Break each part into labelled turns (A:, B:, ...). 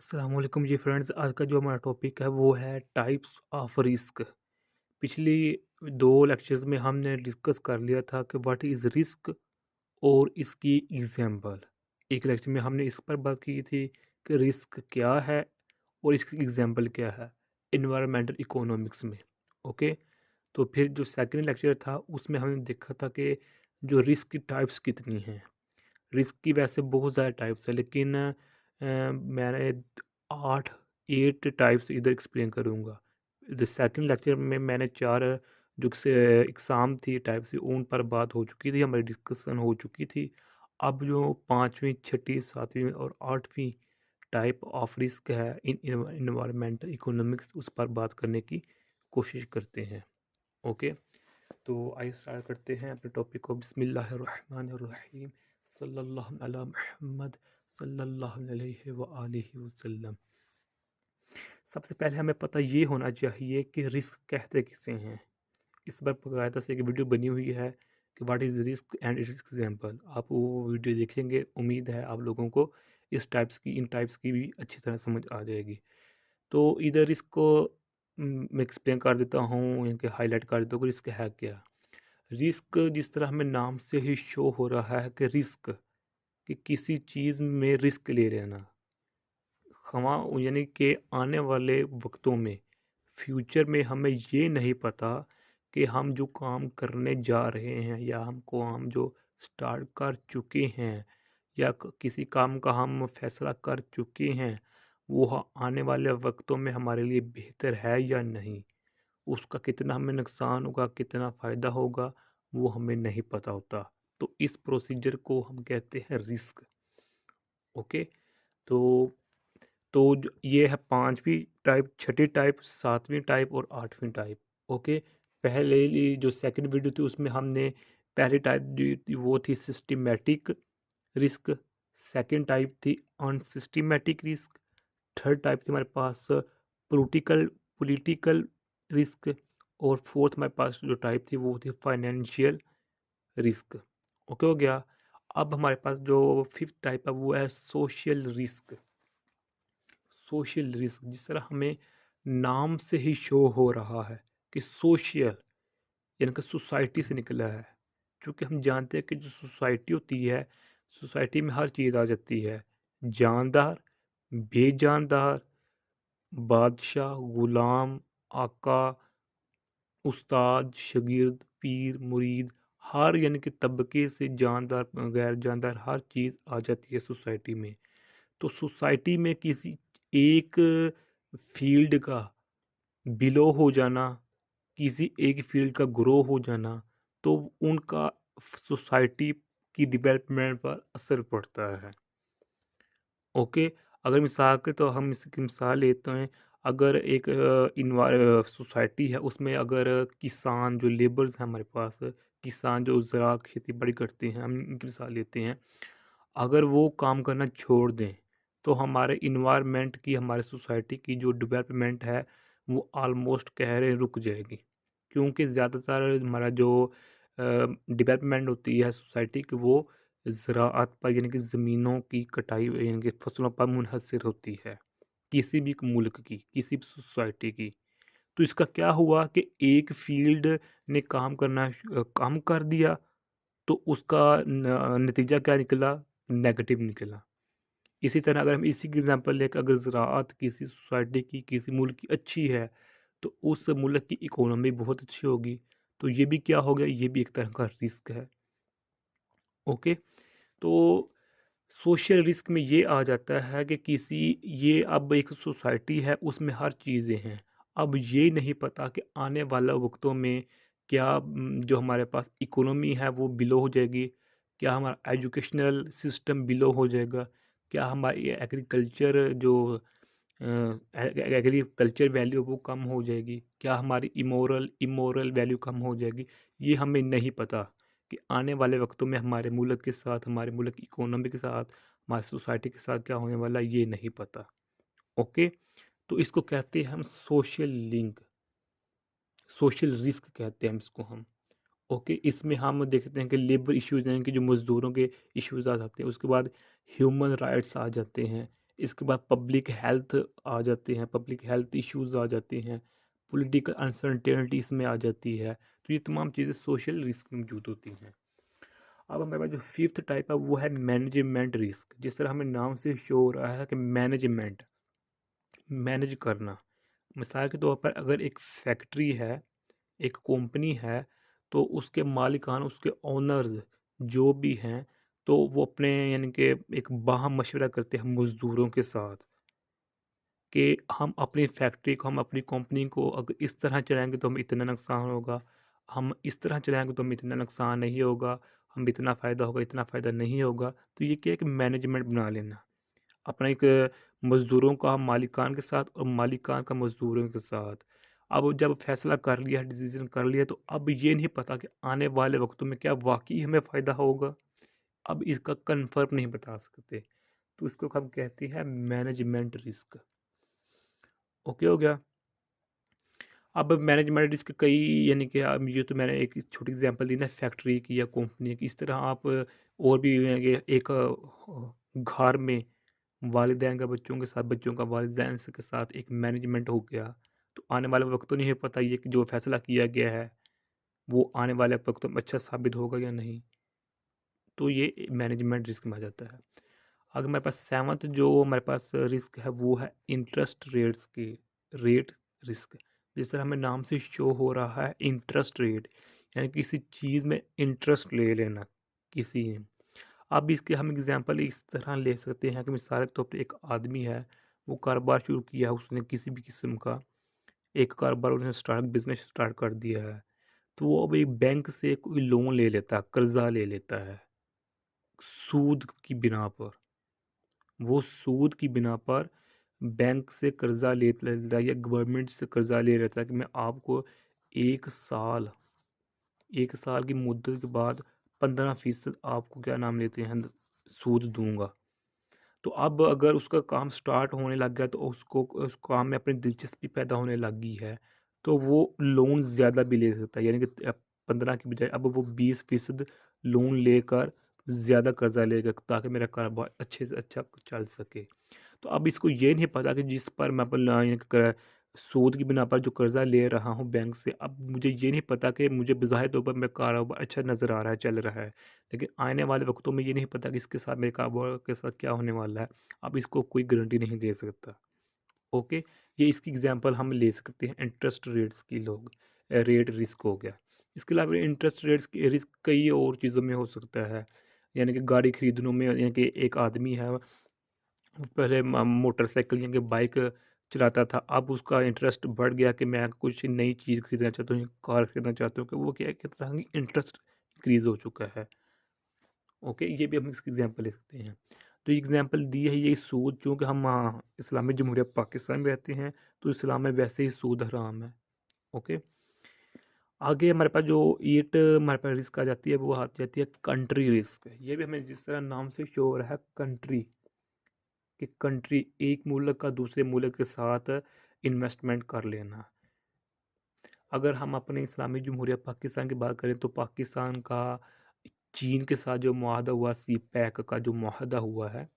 A: अस्सलाम वालेकुम जी फ्रेंड्स। आज का जो हमारा टॉपिक है वो है टाइप्स ऑफ रिस्क। पिछली दो लेक्चर्स में हमने डिस्कस कर लिया था कि व्हाट इज़ रिस्क और इसकी एग्जांपल। एक लेक्चर में हमने इस पर बात की थी कि रिस्क क्या है और इसकी एग्जांपल क्या है इन्वायरमेंटल इकोनॉमिक्स में। ओके, तो फिर जो सेकंड लेक्चर था उसमें हमने देखा था कि जो रिस्क की टाइप्स कितनी हैं। रिस्क की वैसे बहुत ज़्यादा टाइप्स है, लेकिन मैंने 8 8 टाइप्स इधर एक्सप्लेन करूँगा। द सेकंड लेक्चर में मैंने 4 जो एग्ज़ाम थी टाइप्स थी उन पर बात हो चुकी थी, हमारी डिस्कशन हो चुकी थी। अब जो 5वीं, 6ठी, 7वीं और 8वीं टाइप ऑफ रिस्क है इन एनवायरमेंटल इकोनॉमिक्स, उस पर बात करने की कोशिश करते हैं। ओके, तो आइए स्टार्ट करते हैं अपने टॉपिक को। बिस्मिल्लाहिर्रहमानिर्रहीम, सल्लल्लाहु अला मुहम्मद सल्लल्लाहु अलैहि व आलिहि वसल्लम। सबसे पहले हमें पता ये होना चाहिए कि रिस्क कहते किसे हैं। इस पर बाकायदा से एक वीडियो बनी हुई है कि what is risk and it's example. आप वो वीडियो देखेंगे, उम्मीद है आप लोगों को इन टाइप्स की भी अच्छी तरह समझ आ जाएगी। तो इधर इसको मैं एक्सप्लेन कर देता हूँ, इनके हाईलाइट कर देता हूँ कि रिस्क है क्या। रिस्क जिस तरह हमें नाम से ही शो हो रहा है कि रिस्क, कि किसी चीज़ में रिस्क ले लेना, खमा यानी कि आने वाले वक्तों में, फ्यूचर में हमें ये नहीं पता कि हम जो काम करने जा रहे हैं या हमको हम जो स्टार्ट कर चुके हैं या किसी काम का हम फैसला कर चुके हैं वो आने वाले वक्तों में हमारे लिए बेहतर है या नहीं। उसका कितना हमें नुकसान होगा, कितना फ़ायदा होगा, वो हमें नहीं पता होता। तो इस प्रोसीजर को हम कहते हैं रिस्क। ओके, तो ये है 5वीं टाइप, 6ठी टाइप, 7वीं टाइप और 8वीं टाइप। ओके, जो सेकंड वीडियो थी उसमें हमने पहली टाइप दी थी, वो थी सिस्टमैटिक रिस्क। सेकंड टाइप थी अनसिस्टमैटिक रिस्क। थर्ड टाइप थी हमारे पास पॉलिटिकल पॉलिटिकल रिस्क। और फोर्थ हमारे पास जो टाइप थी वो थी फाइनेंशियल रिस्क। ओके हो गया। अब हमारे पास जो फिफ्थ टाइप है वो है सोशल रिस्क। सोशल रिस्क जिस तरह हमें नाम से ही शो हो रहा है कि सोशल यानी कि सोसाइटी से निकला है। क्योंकि हम जानते हैं कि जो सोसाइटी होती है, सोसाइटी में हर चीज़ आ जाती है, जानदार, बेजानदार, बादशाह, गुलाम, आका, उस्ताद, शागिर्द, पीर, मुरीद, हर यानी कि तबके से जानदार, गैर जानदार हर चीज़ आ जाती है सोसाइटी में। तो सोसाइटी में किसी एक फील्ड का बिलो हो जाना, किसी एक फील्ड का ग्रो हो जाना, तो उनका सोसाइटी की डेवलपमेंट पर असर पड़ता है। ओके, अगर मिसाल के तो हम इसकी मिसाल लेते हैं। अगर एक सोसाइटी है उसमें अगर किसान जो लेबर्स हैं हमारे पास, किसान जो ज़राअत खेती बाड़ी करते हैं, हम इनकी मिसाल लेते हैं। अगर वो काम करना छोड़ दें तो हमारे इन्वायरमेंट की, हमारे सोसाइटी की जो डेवलपमेंट है वो ऑलमोस्ट कह रहे रुक जाएगी। क्योंकि ज़्यादातर हमारा जो डेवलपमेंट होती है सोसाइटी की वो ज़राअत पर यानी कि ज़मीनों की कटाई यानी कि फसलों पर मुनहसर होती है, किसी भी मुल्क की, किसी भी सोसाइटी की। तो इसका क्या हुआ कि एक फील्ड ने कम कर दिया, तो उसका नतीजा क्या निकला? नेगेटिव निकला। इसी तरह अगर हम इसी की एग्ज़ाम्पल लें कि अगर ज़राअत किसी सोसाइटी की, किसी मुल्क की अच्छी है, तो उस मुल्क की इकोनॉमी बहुत अच्छी होगी। तो ये भी क्या हो गया? ये भी एक तरह का रिस्क है। ओके, तो सोशल रिस्क में ये आ जाता है कि ये अब एक सोसाइटी है उसमें हर चीज़ें हैं। अब ये नहीं पता कि आने वाला वक्तों में क्या जो हमारे पास इकोनॉमी है वो बिलो हो जाएगी, क्या हमारा एजुकेशनल सिस्टम बिलो हो जाएगा, क्या हमारी एग्रीकल्चर जो एग्रीकल्चर वैल्यू वो कम हो जाएगी, क्या हमारी इमोरल वैल्यू कम हो जाएगी। ये हमें नहीं पता कि आने वाले वक्तों में हमारे मुल्क के साथ, हमारे मुल्क की इकोनॉमी के साथ, हमारी सोसाइटी के साथ क्या होने वाला है, ये नहीं पता। ओके, तो इसको कहते हैं हम सोशल लिंक, सोशल रिस्क कहते हैं हम इसको हम। ओके, इसमें हम देखते हैं कि लेबर इश्यूज़ यानी कि जो मज़दूरों के इश्यूज़ आ जाते हैं, उसके बाद ह्यूमन राइट्स आ जाते हैं, इसके बाद पब्लिक हेल्थ आ जाते हैं, पब्लिक हेल्थ इश्यूज़ आ जाते हैं, पॉलिटिकल अनसर्टेनिटी इसमें आ जाती है। तो ये तमाम चीज़ें सोशल रिस्क में मौजूद होती हैं। अब हमारे पास जो फिफ्थ टाइप है वो है मैनेजमेंट रिस्क। जिस तरह हमें नाम से शो हो रहा है कि मैनेजमेंट, मैनेज करना। मिसाल के तौर पर अगर एक फैक्ट्री है, एक कंपनी है, तो उसके मालिकान, उसके ओनर्स जो भी हैं, तो वो अपने यानी कि एक बाहम मशवरा करते हैं मज़दूरों के साथ कि हम अपनी फैक्ट्री को, हम अपनी कंपनी को अगर इस तरह चलाएँगे तो हमें इतना नुकसान होगा, हम इस तरह चलाएँगे तो हमें इतना नुकसान नहीं होगा, हम इतना फ़ायदा होगा, इतना फ़ायदा नहीं होगा। तो ये क्या है कि मैनेजमेंट बना लेना। अपना एक मज़दूरों का मालिकान के साथ और मालिकान का मज़दूरों के साथ। अब जब फ़ैसला कर लिया, डिसीज़न कर लिया, तो अब ये नहीं पता कि आने वाले वक़्तों में क्या वाक़ई हमें फ़ायदा होगा? अब इसका कन्फ़र्म नहीं बता सकते। तो इसको हम कहते हैं मैनेजमेंट रिस्क। ओके हो गया? अब मैनेजमेंट रिस्क कई यानी कि ये तो मैंने एक छोटी एग्जांपल दी ना फैक्ट्री की या कंपनी की। इस तरह आप और भी ये एक घर में वालिदैन का बच्चों के साथ, बच्चों का वालिदैन के साथ एक मैनेजमेंट हो गया। तो आने वाले वक्त तो नहीं पता ये कि जो फैसला किया गया है वो आने वाले वक्तों में अच्छा साबित होगा या नहीं। तो ये मैनेजमेंट रिस्क में आ जाता है। अगर मेरे पास सेवंथ जो मेरे पास रिस्क है वो है इंटरेस्ट रेट्स की, रेट रिस्क। जिस तरह हमें नाम से शो हो रहा है इंटरेस्ट रेट, यानी किसी चीज़ में इंटरेस्ट ले लेना किसी। अब इसके हम एग्जांपल इस तरह ले सकते हैं कि मिसाल के तौर पर एक आदमी है, वो कारोबार शुरू किया, उसने किसी भी किस्म का एक कारोबार उसने स्टार्ट, बिजनेस स्टार्ट कर दिया है। तो वो अब एक बैंक से कोई लोन ले लेता है, कर्जा ले लेता है सूद की बिना पर। वो सूद की बिना पर बैंक से कर्जा ले लेता है या गवर्नमेंट से कर्जा ले लेता है कि मैं आपको एक साल, एक साल की मुद्दत के बाद 15% आपको क्या नाम लेते हैं सूद दूंगा। तो अब अगर उसका काम स्टार्ट होने लग गया तो उसको उस काम में अपनी दिलचस्पी पैदा होने लगी है, तो वो लोन ज़्यादा भी ले सकता है, यानी कि 15 की बजाय अब वो 20% लोन लेकर ज़्यादा कर्जा लेगा ताकि मेरा कारोबार अच्छे से अच्छा चल सके। तो अब इसको ये नहीं पता कि जिस पर मैं अपना सूद की बिना पर जो कर्जा ले रहा हूँ बैंक से, अब मुझे ये नहीं पता कि मुझे बज़ाहिर तौर पर मेरा कारोबार अच्छा नज़र आ रहा है, चल रहा है, लेकिन आने वाले वक्तों में ये नहीं पता कि इसके साथ मेरे कारोबार के साथ क्या होने वाला है। अब इसको कोई गारंटी नहीं दे सकता। ओके, ये इसकी एग्जांपल हम ले सकते हैं इंटरेस्ट रेट्स की। लोग रेट रिस्क हो गया। इसके अलावा इंटरेस्ट रेट्स की रिस्क कई और चीज़ों में हो सकता है, यानी कि गाड़ी खरीदने में, यानी कि एक आदमी है, पहले मोटरसाइकिल यानी कि बाइक चलाता था, अब उसका इंटरेस्ट बढ़ गया कि मैं कुछ नई चीज़ खरीदना चाहता हूँ, कार खरीदना चाहता हूँ, कि वो क्या है कि तरह की इंटरेस्ट इंक्रीज हो चुका है। ओके, ये भी हम इसकी एग्जांपल ले सकते हैं। तो एग्जांपल दी है ये सूद, चूँकि हम इस्लामी जमहूरिया पाकिस्तान में रहते हैं, तो इस्लाम में वैसे ही सूद हराम है। ओके, आगे हमारे पास जो ईट हमारे पास रिस्क आ जाती है वो आ जाती है कंट्री रिस्क। ये भी हमें जिस तरह नाम से शो हो रहा है कंट्री, कि कंट्री एक मुल्क का दूसरे मुल्क के साथ इन्वेस्टमेंट कर लेना। अगर हम अपने इस्लामी जमहूरिया पाकिस्तान की बात करें तो पाकिस्तान का चीन के साथ जो मुआहदा हुआ, सी पैक का जो मुआहदा हुआ है,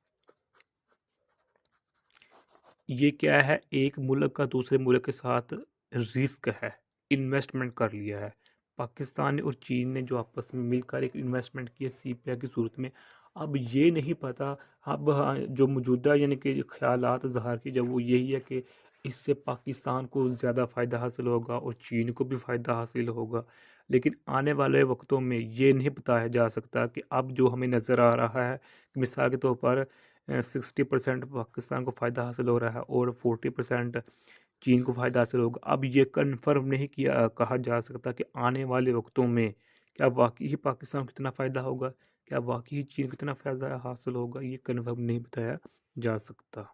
A: ये क्या है, एक मुल्क का दूसरे मुल्क के साथ रिस्क है, इन्वेस्टमेंट कर लिया है। पाकिस्तान और चीन ने जो आपस में मिलकर एक इन्वेस्टमेंट की है सी पैक की सूरत में। अब ये नहीं पता, अब जो मौजूदा यानी कि ख्यालात ज़ाहिर की जब वो यही है कि इससे पाकिस्तान को ज़्यादा फ़ायदा हासिल होगा और चीन को भी फ़ायदा हासिल होगा। लेकिन आने वाले वक्तों में ये नहीं बताया जा सकता कि अब जो हमें नज़र आ रहा है, मिसाल के तौर पर 60% पाकिस्तान को फ़ायदा हासिल हो रहा है और 40% चीन को फ़ायदा हासिल होगा। अब ये कन्फर्म नहीं किया कहा जा सकता कि आने वाले वक्तों में क्या वाकई ही पाकिस्तान को कितना फ़ायदा होगा, क्या वाकई ही चीन को कितना फ़ायदा हासिल होगा, ये कन्फर्म नहीं बताया जा सकता।